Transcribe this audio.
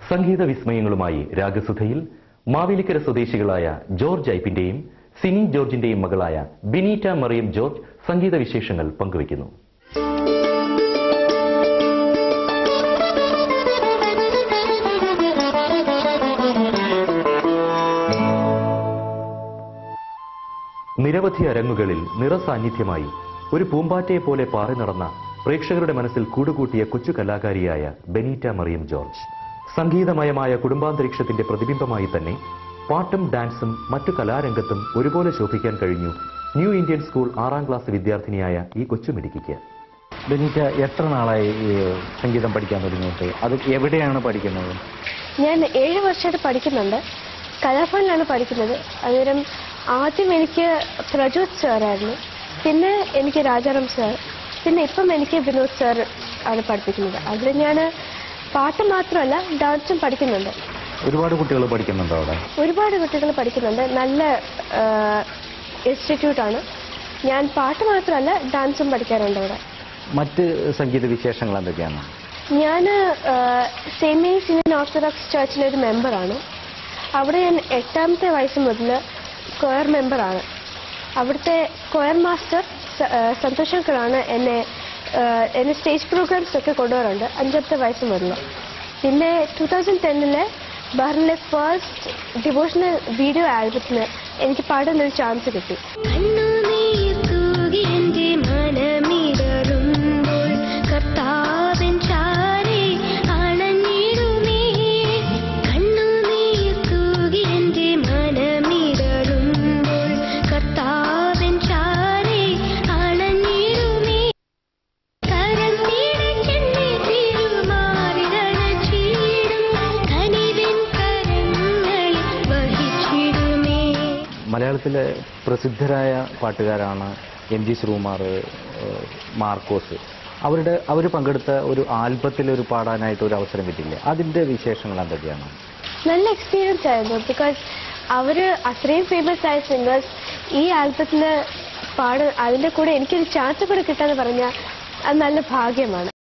സംഗീത വിസ്മയങ്ങളുമായി രാഗസുധയിൽ മാവേലിക്കര സ്വദേശികളായ ജോർജ് ഐപ്പിന്റെയും സിനി ജോർജിന്റെയും മകളായ ബെനീറ്റ മറിയം ജോർജ് സംഗീത വിശേഷങ്ങൾ പങ്കുവയ്ക്കുന്നു. നിരവധി അരങ്ങുകളിൽ നിറസാന്നിധ്യമായി ഒരു പൂമ്പാറ്റയെ പോലെ പാറി നടന്ന പ്രേക്ഷകരുടെ മനസ്സിൽ കൂടുകൂട്ടിയ കൊച്ചു കലാകാരിയായ ബെനീറ്റ മറിയം ജോർജ് സംഗീതമയമായ കുടുംബാന്തരീക്ഷത്തിന്റെ പ്രതിബിംബമായി തന്നെ പാട്ടും ഡാൻസും മറ്റു കലാരംഗത്തും ഒരുപോലെ ശോഭിക്കാൻ കഴിഞ്ഞു ന്യൂ ഇന്ത്യൻ സ്കൂൾ 6ാം ക്ലാസ് വിദ്യാർത്ഥിനിയായ ഈ കൊച്ചുമിടുക്കിക്ക്. ബെനീറ്റ എത്ര നാളായി സംഗീതം പഠിക്കാൻ തുടങ്ങിയിട്ട്? അത് എവിടെയാണ് പഠിക്കുന്നത്? ഞാൻ 7 വർഷമായിട്ട് പഠിക്കുന്നുണ്ട്. കലാഭവനിലാണ് പഠിക്കുന്നത്. അന്നേരം ആദ്യം എനിക്ക് പ്രജോത് സാറായിരുന്നു, പിന്നെ എനിക്ക് രാജാറാം സാർ, പിന്നെ ഇപ്പം എനിക്ക് വിനോദ് സാർ ആണ് പഠിപ്പിക്കുന്നത്. അതിൽ ഞാൻ പാട്ട് മാത്രമല്ല ഡാൻസും പഠിക്കുന്നുണ്ട്. ഒരുപാട് കുട്ടികൾ പഠിക്കുന്നുണ്ടോ അവിടെ? ഒരുപാട് കുട്ടികൾ പഠിക്കുന്നുണ്ട്. നല്ല ഇൻസ്റ്റിറ്റ്യൂട്ടാണ്. ഞാൻ പാട്ട് മാത്രമല്ല ഡാൻസും പഠിക്കാറുണ്ട് അവിടെ. മറ്റ് സംഗീത വിശേഷങ്ങൾ എന്തൊക്കെയാണ്? ഞാൻ സെയിന്റ് മേരീസ് ഇന്ത്യൻ ഓർത്തഡോക്സ് ചർച്ചിലെ ഒരു മെമ്പറാണ്. അവിടെ ഞാൻ 8ാമത്തെ വയസ്സ് മുതൽ കൊയർ മെമ്പറാണ്. അവിടുത്തെ കൊയർ മാസ്റ്റർ സന്തോഷ് അങ്കിളാണ് എന്നെ സ്റ്റേജ് പ്രോഗ്രാംസ് ഒക്കെ കൊണ്ടുവരാറുണ്ട് 5ാമത്തെ വയസ്സ് മുതൽ. പിന്നെ 2010 ബഹ്റിനിലെ ഫസ്റ്റ് ഡിവോഷണൽ വീഡിയോ ആൽബത്തിന് എനിക്ക് പാടാനൊരു ചാൻസ് കിട്ടി. മലയാളത്തിലെ പ്രസിദ്ധരായ പാട്ടുകാരാണ് MG ശ്രീകുമാർ, മാർക്കോസ്. അവർ പങ്കെടുത്ത ഒരു ആൽബത്തിൽ ഒരു പാടാനായിട്ട് ഒരു അവസരം കിട്ടില്ല. അതിന്റെ വിശേഷങ്ങൾ എന്തൊക്കെയാണ്? നല്ല എക്സ്പീരിയൻസ് ആയിരുന്നു. ബിക്കോസ് അവർ അത്രയും ഫേമസ് ആയ സിംഗേഴ്സ് ഈ ആൽബത്തിൽ അതിന്റെ കൂടെ എനിക്കൊരു ചാൻസ് കൂടെ കിട്ടാന്ന് പറഞ്ഞാൽ അത് നല്ല ഭാഗ്യമാണ്.